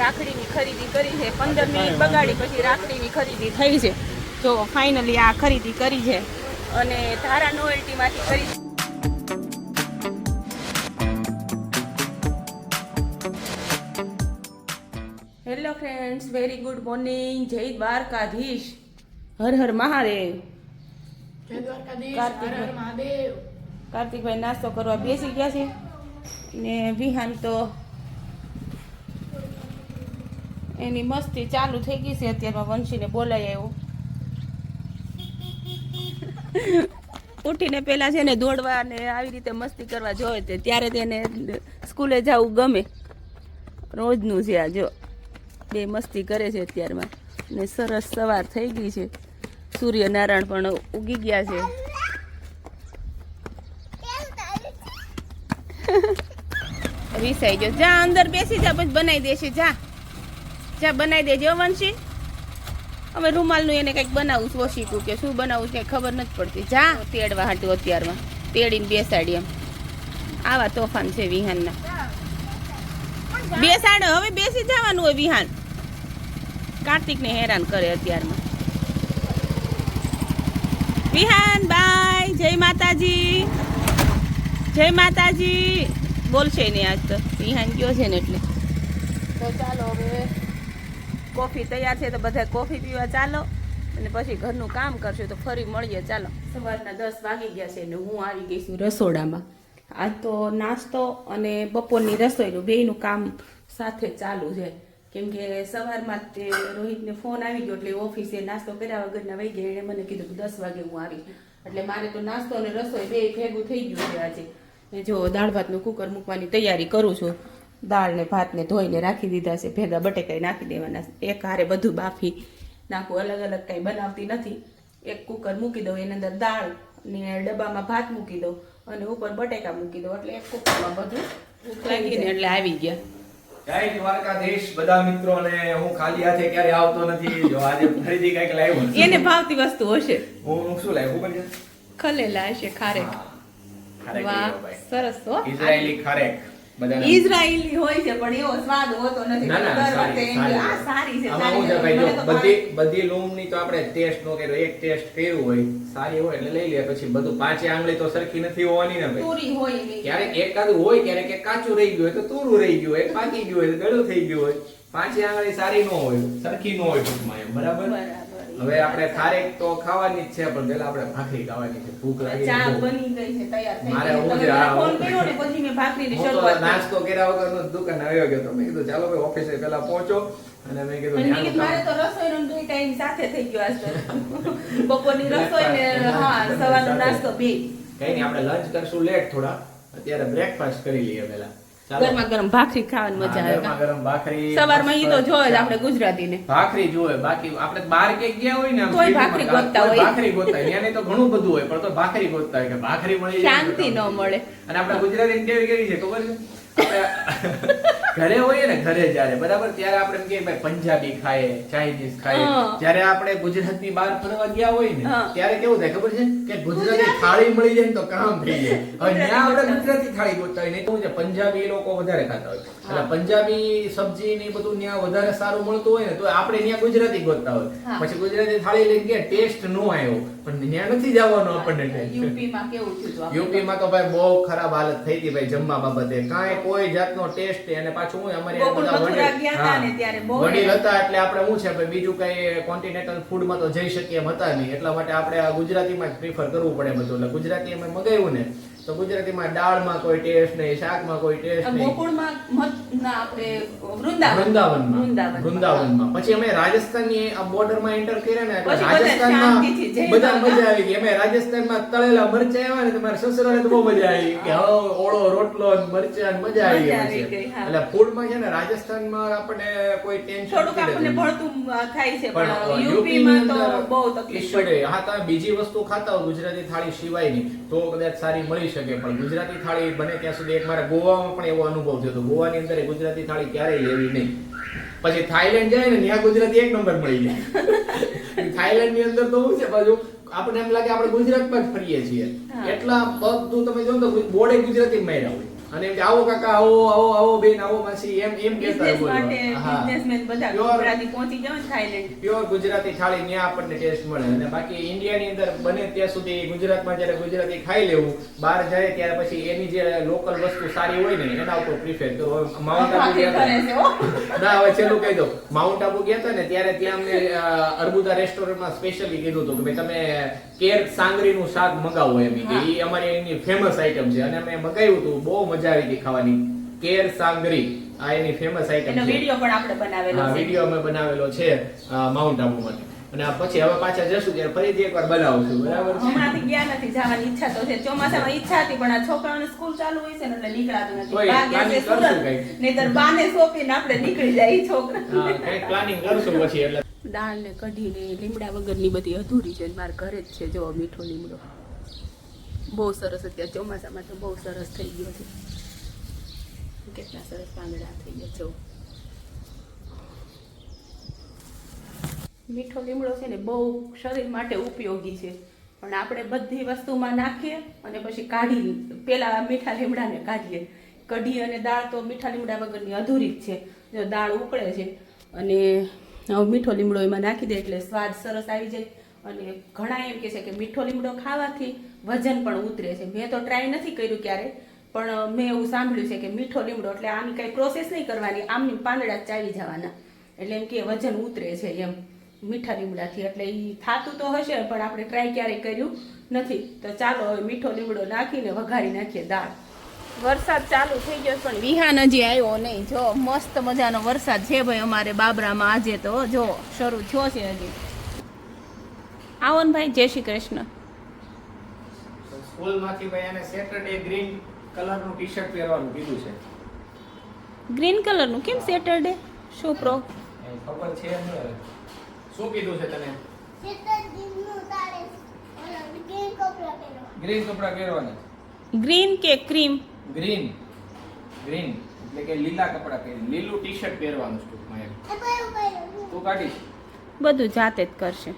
રાખડીની ખરીદી કરી છે 15 મિનિટ બગાડી પછી રાખડીની ખરીદી થઈ છે જો ફાઇનલી આ ખરીદી કરી છે અને ધારા નોવેલ્ટીમાંથી કરી છે hello friends very good morning જય દ્વારકાધીશ હર હર મહાદેવ જય દ્વારકાધીશ હર હર મહાદેવ કાર્તિકભાઈ નાસ્તો કરવા બેસી ગયા છે ને વિહાન તો એની મસ્તી ચાલુ થઈ ગઈ છે અત્યારમાં વંશીને બોલાય આવ્યો ઉઠીને પેલા છે ને દોડવા ને આવી રીતે મસ્તી કરવા જોવે છે ત્યારે તેને સ્કૂલે જવું ગમે રોજનું છે આ જો બે મસ્તી કરે છે અત્યારમાં ને સરસ સવાર થઈ ગઈ છે સૂર્યનારાયણ પણ ઉગી ગયા છે વિસાઈ જો જા અંદર બેસી જા પછી બનાવી દેશે જા જા બનાવી દેજો વંશી હવે રૂમાલનું એને કંઈક બનાવું છું ઓશીકું કે શું બનાવું કંઈ ખબર નથી પડતી જા તેડવા હાટું અત્યારમાં તેડીને બેસાડી એમ આવા તોફાન છે વિહાનના બેસાડો હવે બેસી જવાનું હોય વિહાન કાર્તિકને હેરાન કરે અત્યારમાં વિહાન બાય જય માતાજી બોલશે નહીં આજ તો વિહાન ગયો છે ને એટલે તો ચાલો હવે કોફી તૈયાર છે તો બધા કોફી પીવા ચાલો અને પછી ઘરનું કામ કરશું તો ફરી મળીએ ચાલો સવારના 10 વાગી ગયા છે ને હું આવી ગઈ છું રસોડામાં આજ તો નાસ્તો અને બપોરની રસોઈનું બેયનું કામ સાથે ચાલુ છે કેમ કે સવારમાં તે રોહિતને ફોન આવી ગયો એટલે ઓફિસે નાસ્તો કર્યા વગરના વહી ગયા એણે મને કીધું કે 10 વાગે હું આવી એટલે મારે તો નાસ્તો અને રસોઈ બે ભેગું થઈ ગયું છે આજે ને જો દાળ ભાતનું કુકર મૂકવાની તૈયારી કરું છું દાળ ને ભાતને ધોઈને રાખી દીધા છે ભેગા બટેકાઈ નાખી દેવાના એક હારે બધું બાફી નાખું અલગ અલગ કંઈ બનાવતી નથી એક કુકર મૂકી દઉં એની અંદર દાળ ને ડબ્બામાં ભાત મૂકી દઉં અને ઉપર બટેકા મૂકી દઉં એટલે એક કુકરમાં બધું લાગીને એટલે આવી ગયા જય દ્વારકાધીશ બધા મિત્રોને હું ખાલી હાથે ક્યારે આવતો નથી જો આજે ફરીથી કંઈક લાવ્યો એને ભાવતી વસ્તુ હશે હું શું લાવ્યો ખબર છે ખલેલા હશે ખારેક વાહ સરસ હો ઇઝરાયેલી ખારેક બધાને ઇઝરાયેલી હોય છે પણ એવો સ્વાદ હોતો નથી ના, ના, દર વખતે એમ કે આ સારી છે આમાં હું છે ભાઈ જો બધી લૂમની તો આપણે ટેસ્ટ નો કર્યો એક ટેસ્ટ કર્યું હોય સારી હોય એટલે લઈ લે પછી બધું પાંચે આંગળી તો સરખી નથી હોવાની ને ભાઈ પૂરી હોય નહીં ક્યારેક એકાદું હોય ક્યારેક એક કાચું રહી ગયું હોય તો તૂરું રહી ગયું હોય પાકી ગયું હોય ગળું થઈ ગયું હોય પાંચે આંગળી સારી ન હોય સરખી ન હોય ટૂંકમાં એમ બરાબર હવે આપણે ખારેક તો ખાવાની જ છે પણ પહેલા આપણે ભાખરી ખાવાની છે ભૂખ લાગી ચા બની ગઈ છે તૈયાર થઈ મારે ગઈ હું છે જ આ ફોન કર્યો ને પછી મેં ભાખરીની હું તો શરૂઆત કરી નાસ્તો કર્યા વગરનો દુકાન આવ્યો ગયો તો મેં કીધું ચાલો ભાઈ ઓફિસે પહેલા પહોંચો અને મેં કીધું અને મેં મારે તો રસોઈનો બે ટાઈમ સાથે થઈ ગયો આજ તો બપોરની રસોઈ ને હા સવારનો નાસ્તો બે કઈ નહીં આપણે લંચ કરશું લેટ થોડા અત્યારે બ્રેકફાસ્ટ કરી લઈએ પહેલા ગરમા ગરમ ભાખરી ખાવાની મજા આવે ગરમા ગરમ ભાખરી સવારમાં ઈ તો જોવે જ આપણે ગુજરાતીને ભાખરી જોવે બાકી આપણે બહાર કે ગયા હોય ને આમ તોય ભાખરી ગોતતા હોય. ભાખરી ગોતતા હોય ત્યાંની તો ઘણું બધું હોય પણ તો ભાખરી ગોતતા હોય કે ભાખરી મળી જાય શાંતિ ન મળે અને આપણે ગુજરાતી કેવી છે ખબર છે આપણે ઘરે હોઈએ ને ઘરે જ્યારે બરાબર ત્યારે આપણે એમ કે ભાઈ પંજાબી ખાય ચાઇનીઝ ખાય જ્યારે આપણે ગુજરાતની બહાર ફરવા ગયા હોય ને ત્યારે કેવું થાય ખબર છે કે ગુજરાતી થાળી મળી જાય ને તો કામ થઈ જાય હવે ત્યાં આપણે ગુજરાતી થાળી ગોતતા હોય નહીં તો છે પંજાબી લોકો વધારે ખાતા હોય એટલે પંજાબી સબ્જી ને બધું ત્યાં વધારે સારું મળતું હોય ને તો આપણે ત્યાં ગુજરાતી ગોતતા હોય પછી ગુજરાતી થાળી લઈને ગયા ટેસ્ટ નો આવ્યો પણ ત્યાં નથી જવાનું આપણને યુપીમાં કેવું થયું યુપીમાં તો ભાઈ બહુ ખરાબ હાલત થઈ હતી ભાઈ જમવા બાબતે કાંઈ કોઈ જાતનો ટેસ્ટ અને પાછું હું અમારે વડીલ હતા એટલે આપણે શું છે ભાઈ બીજું કઈ કોન્ટિનેન્ટલ ફૂડમાં તો જઈ શકીએ એમ હતા નહીં એટલા માટે આપણે આ ગુજરાતીમાં જ પ્રિફર કરવું પડે બધું એટલે ગુજરાતી અમે મગાવ્યું ને તો ગુજરાતીમાં દાળમાં કોઈ ટેસ્ટ નહીં શાકમાં કોઈ ટેસ્ટ નહીં વૃંદાવનમાં પછી અમે રાજસ્થાનની આ બોર્ડરમાં એન્ટર કર્યા ને એટલે રાજસ્થાનમાં બધા મજા આવી ગઈ અમે રાજસ્થાનમાં તળેલા મરચાં આવ્યા ને તમારા સસરાને તો બહુ મજા આવી કે ઓળો રોટલો મરચાં મજા આવી ગઈ એટલે ફૂડમાં છે ને રાજસ્થાનમાં આપણને કોઈ ટેન્શન થોડુંક આપણને ભળતું થાય છે પણ યુપીમાં તો બહુ તકલીફ પડે હા તમે બીજી વસ્તુ ખાતા હો ગુજરાતી થાળી સિવાયની તો કદાચ સારી મળી શકે પણ ગુજરાતી થાળી બને ત્યાં સુધી એક મારા ગોવામાં પણ એવો અનુભવ થયો હતો ગોવાની અંદર ગુજરાતી થાળી ક્યારેય લેવી નહીં પછી થાઈલેન્ડ જાય ને ત્યાં ગુજરાતી એક નંબર મળી જાય થાઈલેન્ડ ની અંદર તો શું છે બાજુ આપણે એમ લાગે આપણે ગુજરાતમાં જ ફરીએ છીએ એટલા બધું તમે જો તો બોર્ડે ગુજરાતી માર્યા હોય અને એમ કે આવો કાકા, આવો આવો આવો બેન, આવો માસી, એમ કહેતા બિઝનેસ બોલવા. માટે હા. બિઝનેસમેન બધા Pure- ગુજરાતી પહોંચી જાવ ને થાઈલેન્ડ. પ્યોર ગુજરાતી થાળી ત્યાં આપણને ટેસ્ટ મળે. અને બાકી ઇન્ડિયાની અંદર બને ત્યાં સુધી ગુજરાતમાં જ્યારે ગુજરાતી ખાઈ લેવું, બહાર જાય ત્યારે પછી એની જે લોકલ વસ્તુ સારી હોય ને એના ઉપર પ્રિફર કરો. માઉન્ટ આબુ ભાખરી ગયા કરે છે, હો. હતા. ના, હવે છેલ્લું કહી દઉં. માઉન્ટ આબુ ગયા હતા ને ત્યારે ત્યાં અમને અર્બુદા રેસ્ટોરન્ટમાં સ્પેશિયલી કીધું હતું કે ભાઈ તમે કેર સાંગરીનું શાક મગાવો એમ કે હા. એ અમારી એની ફેમસ આઈટમ છે. અને અમે મગાવ્યું હતું, બહુ મજા આવી હતી ખાવાની. કેર સાંગરી આ એની ફેમસ આઈટમ એનો છે. વિડીયો પણ આપણે બનાવેલો હા, છે. વિડીયો અમે બનાવેલો છે માઉન્ટ આબુ માટે. અને આ પછી હવે પાછા જશું ત્યારે ફરીથી એકવાર બનાવશું, બરાબર છે? હમણાંથી ગયા નથી, જવાની ઈચ્છા તો છે. ચોમાસામાં ઈચ્છા હતી પણ આ છોકરાઓને સ્કૂલ ચાલુ હોય છે ને એટલે નીકળાતું નથી. તોય બા ગયા છે planning કરશું સુરત, કંઈક. નહીંતર બાને સોંપીને આપણે નીકળી જાય ઈ છોકરા. હા, કંઈક પ્લાનિંગ કરશું પછી. એટલે દાળ ને કઢી ને લીમડા વગરની બધી અધૂરી છે. મારા ઘરે જ છે જો મીઠો લીમડો, બહુ સરસ. અત્યારે ચોમાસામાં તો બહુ સરસ થઈ ગયો છે. કેટલા સરસ પાંદડા થઈ ગયા જો. મીઠો લીમડો છે ને બહુ શરીર માટે ઉપયોગી છે, પણ આપણે બધી વસ્તુમાં નાખીએ અને પછી કાઢી પેલા મીઠા લીમડાને કાઢીએ. કઢી અને દાળ તો મીઠા લીમડા વગરની અધૂરી જ છે. જો દાળ ઉકળે છે અને હવે મીઠો લીમડો એમાં નાખી દે એટલે સ્વાદ સરસ આવી જાય. અને ઘણા એમ કહે છે કે મીઠો લીમડો ખાવાથી વજન પણ ઉતરે છે. મેં તો ટ્રાય નથી કર્યું ક્યારે, પણ મેં એવું સાંભળ્યું છે કે મીઠો લીમડો એટલે આની કાંઈ પ્રોસેસ નહીં કરવાની, આમની પાંદડા જ ચાવી જવાના એટલે એમ કે વજન ઉતરે છે એમ મીઠા લીમડાથી. એટલે એ થાતું તો હશે પણ આપણે ટ્રાય ક્યારેય કર્યું નથી. તો ચાલો હવે મીઠો લીમડો નાખીને વઘારી નાખીએ દાળ. વરસાદ ચાલુ થઈ ગયો પણ વિહાન હજી આવ્યો નહીં. જો મસ્ત મજાનો વરસાદ છે ભાઈ અમારે બાબરામાં આજે તો જો શરૂ થયો છે હજી. આવો ને ભાઈ, જય શ્રી કૃષ્ણ. સ્કૂલમાંથી ભાઈ એને સેટરડે ગ્રીન કલરનું ટી-શર્ટ પહેરવાનું કીધું છે. ગ્રીન કલરનું કેમ સેટરડે? શું પ્રો? એ ખબર છે ને હવે. શું કીધું છે તને? ગ્રીન કપડા પહેરવાના. ગ્રીન કે ક્રીમ? ગ્રીન ગ્રીન એટલે કે લીલા કપડા પહેરી, લીલું ટી-શર્ટ પહેરવાનું છે ટૂંકમાં એમ. તું કાઢીશ? બધું જાતે જ કરશે.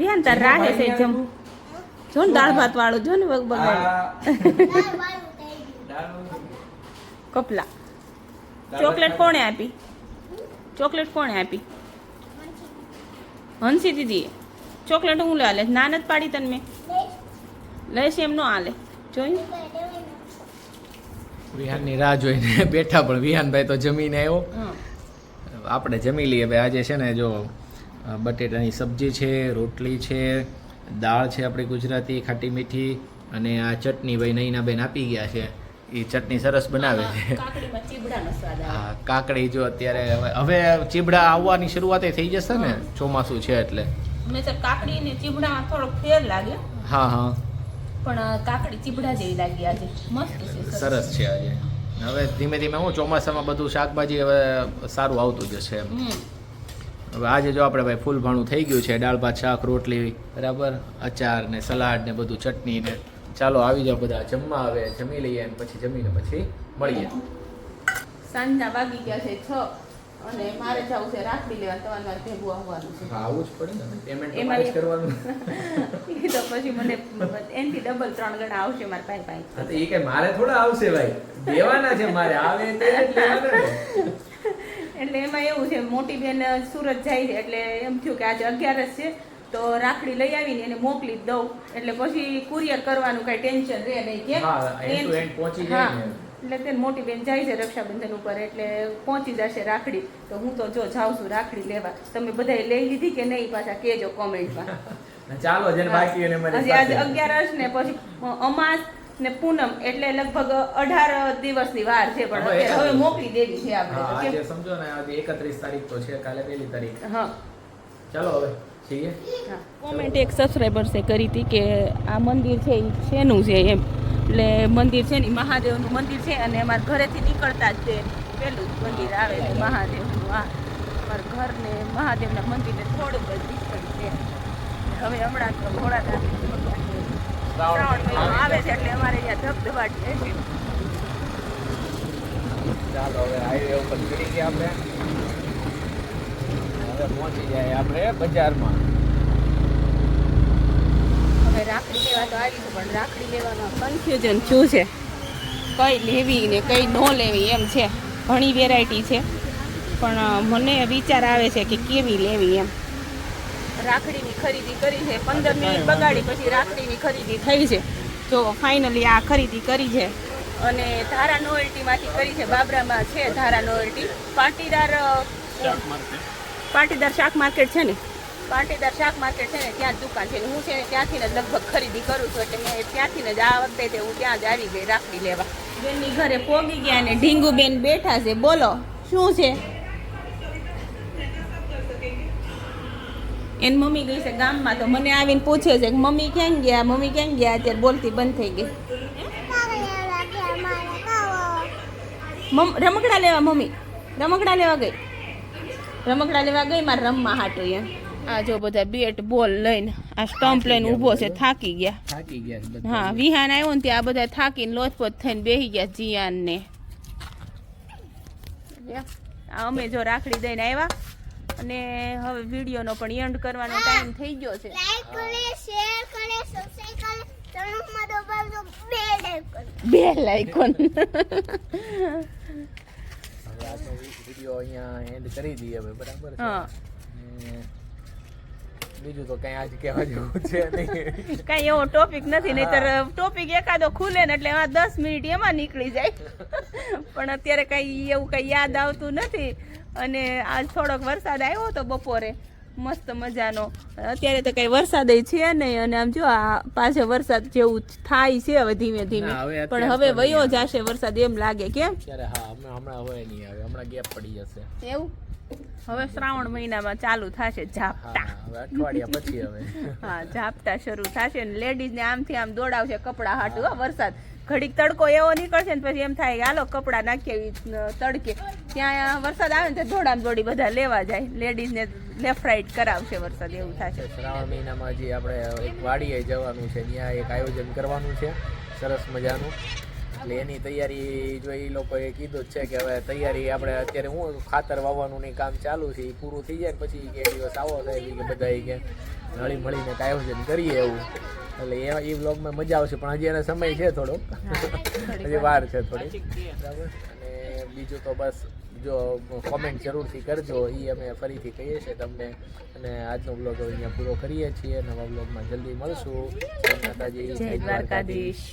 વિહાન તાર રાહે છે જમ. જો ને દાળ ભાત વાળું જો ને વગ બગાડ કપલા. ચોકલેટ કોણે આપી? ચોકલેટ કોણે આપી? હંસી દીદીએ. ચોકલેટ હું લે હાલે? ના નથી પાડી તને મેં. લઈશ એમ નો હાલે. જોયું? વિહાનની રાહ જોઈને બેઠા, પણ વિહાનભાઈ તો જમીને આવ્યો. હા. આપણે જમી લઈએ ભાઈ. આજે છે ને જો બટેટાની સબ્જી છે, રોટલી છે, દાળ છે આપણી ગુજરાતી ખાટી મીઠી, અને આ ચટણી ભાઈ નૈના બેન આપી ગયા છે. એ ચટણી સરસ બનાવે છે. કાકડીમાં ચીબડાનો સ્વાદ આવે. હા, કાકડી જો અત્યારે હવે ચીબડા આવવાની શરૂઆત થઈ જશે ને, ચોમાસું છે એટલે. મેં તો કાકડી ને ચીબડામાં થોડોક ફેર લાગે, હા હા, પણ કાકડી ચીબડા જેવી લાગી આજે. મસ્ત છે, સરસ છે આજે. હવે ધીમે ધીમે હું ચોમાસામાં બધું શાકભાજી હવે સારું આવતું જશે એમ. હવે આજે જો આપણે ભાઈ ફૂલ ભાણું થઈ ગયું છે. દાળ ભાત શાક રોટલી બરાબર, અચાર ને સલાડ ને બધું, ચટણી ને. ચાલો આવી જાઓ બધા જમવા. હવે જમી લઈએ અને પછી જમીને પછી મળીએ. સાંજના વાગી ગયા છે 6 અને મારે જવું છે રાખડી લેવા. તમારે મારે ભેગું આવવાનું છે. હા, આવું જ પડે ને, પેમેન્ટ એમાં તો કરવાનું. એ તો પછી મને એનથી ડબલ 3 ગણા આવશે મારા પાસે. હા, તો એ કે મારે થોડા આવશે ભાઈ, દેવાના છે મારે. આવે તે જ લેવાના ને. એટલે એમાં એવું છે, મોટી બેન સુરત જાય છે એટલે એમ થયું કે આજે 11 છે તો રાખડી લઈ આવીને એને મોકલી જ દઉં, એટલે પછી કુરિયર કરવાનું કઈ ટેન્શન રહે નહીં. કે હા, end to end પહોંચી જાય ને. એટલે તે મોટી બેન જાય છે રક્ષાબંધન ઉપર એટલે પહોંચી જશે રાખડી. તો હું તો જો જાઉં છું રાખડી લેવા. તમે બધાએ લઈ લીધી કે નહીં પાછા કહેજો કોમેન્ટમાં. ચાલો જેને બાકી એને મને હજી આજે 11 ને પછી અમાસ ને પૂનમ એટલે લગભગ 18 દિવસની વાર છે, પણ અત્યારે હવે મોકલી દેવી છે આપણે. તો આજે કેમ? સમજો ને આજે 31 તારીખ તો છે, કાલે 1 તારીખ. હા, ચાલો હવે છીએ. કોમેન્ટ એક સબસ્ક્રાઈબર્સે કરી હતી કે આ મંદિર છે એ શેનું છે એમ. એટલે મંદિર છે ને મહાદેવનું મંદિર છે અને અમારા ઘરેથી નીકળતા જ તે પેલું જ મંદિર આવે છે મહાદેવનું. આ અમારા ઘરને મહાદેવના મંદિરને થોડુંક જ ડિસ્ટન્સ છે. હવે હમણાં તો ભોળાનાથ શ્રાવણ મહિનો આવે છે એટલે અમારે અહીંયા ધબધબાટ છે. ચાલો હવે હાઈવે ઉપર ચડી ગયા આપણે. હવે પહોંચી જાય આપણે બજારમાં. હવે રાખડી લેવા તો આવીશું પણ રાખડી લેવામાં કન્ફ્યુઝન શું છે. કઈ લેવી ને કઈ ન લેવી એમ છે. ઘણી વેરાયટી છે પણ મને વિચાર આવે છે કે કેવી લેવી એમ. રાખડીની ખરીદી કરી છે, 15 મિનિટ બગાડી પછી રાખડીની ખરીદી થઈ છે. તો ફાઇનલી આ ખરીદી કરી છે અને ધારા નોવેલ્ટીમાંથી કરી છે. બાબરામાં છે ધારા નોવેલ્ટી. પાટીદાર શાક માર્કેટ છે ને, પાટીદાર શાક માર્કેટ છે ને ત્યાં જ દુકાન છે. હું છે ને ત્યાંથી જ લગભગ ખરીદી કરું છું એટલે મેં ત્યાંથી જ આ વખતે હું ત્યાં જ આવી ગઈ રાખડી લેવા. બેનની ઘરે પોગી ગયા ને ઢીંગુબેન બેઠા છે. બોલો શું છે? એની મમ્મી ગઈ છે ગામમાં તો મને આવીને પૂછે છે કે મમ્મી ક્યાં ગયા, મમ્મી ક્યાં ગયા? અત્યારે બોલતી બંધ થઈ ગઈ. રમકડા લેવા મમ્મી રમકડા લેવા ગઈ. રમકડા લેવા ગઈ મારે રમવા હાટું એમ. આ જો બધા બેટ બોલ લઈને આ સ્ટમ્પ લઈને ઊભો છે. થાકી ગયા. હા વિહાન આવ્યો ને ત્યાં આ બધા થાકીને લોથપોથ થઈને બેસી ગયા જીયાન ને. અમે જો રાખડી દઈને આવ્યા અને હવે વિડીયોનો પણ એન્ડ કરવાનો ટાઈમ થઈ ગયો છે. લાઈક કરે, શેર કરે, સબસ્ક્રાઇબ કરે, ચેનલમાં દબાવજો બેલ આઇકોન. હવે આજનો વિડીયો અહીંયા એન્ડ કરી દઈએ હવે, બરાબર છે? હા. અને બીજું તો કઈ આજ કહેવા જેવું છે નહીં. કઈ એવો ટોપિક નથી, નહીતર ટોપિક એકાદો ખુલે ને એટલે 10 મિનિટ એમાં નીકળી જાય. પણ અત્યારે કઈ એવું કઈ યાદ આવતું નથી. અને આજ થોડોક વરસાદ આવ્યો હતો બપોરે મસ્ત મજાનો. અત્યારે તો કઈ વરસાદ છે નહીં અને આમ જો આ પાછો વરસાદ જેવું થાય છે હવે ધીમે ધીમે. ના, હવે પણ અત્યારે હવે તો વયો જશે વરસાદ એમ લાગે. કેમ ત્યારે? હા, હમણાં હવે નહીં આવે, હમણાં ગેપ પડી જશે. એવું? હવે શ્રાવણ મહિનામાં ચાલુ થશે ઝાપટા. હા, હવે અઠવાડિયા પછી હવે. હા ઝાપટા શરૂ થશે ને લેડીઝ ને આમથી આમ દોડાવશે કપડા હાટું. વરસાદ ઘડીક તડકો એવો નીકળશે ને પછી એમ થાય કે હાલો કપડા નાખીએ તડકે. ત્યાં વરસાદ આવે ને તો દોડામ દોડી બધા લેવા જાય. લેડીઝ ને લેફ્ટ રાઈટ કરાવશે વરસાદ, એવું થશે. શ્રાવણ મહિનામાં હજી આપણે એક વાડીએ જવાનું છે, ત્યાં એક આયોજન કરવાનું છે સરસ મજાનું. એટલે એની તૈયારી જો એ લોકોએ કીધું જ છે કે હવે તૈયારી આપણે અત્યારે હું ખાતર વાવવાનું ની કામ ચાલુ છે, એ પૂરું થઈ જાય ને પછી એક દિવસ આવો થાય કે બધા કે હળી મળીને આયોજન કરીએ એવું. એટલે એ વ્લોગમાં મજા આવશે પણ હજી એનો સમય છે થોડો, હજી વાર છે થોડી, બરાબર. અને બીજું તો બસ જો કોમેન્ટ જરૂરથી કરજો, એ અમે ફરીથી કહીએ છીએ તમને. અને આજનો વ્લોગ હવે અહીંયા પૂરો કરીએ છીએ. નવા વ્લોગમાં જલ્દી મળશું. જય માતાજી, જય દ્વારકાધીશ.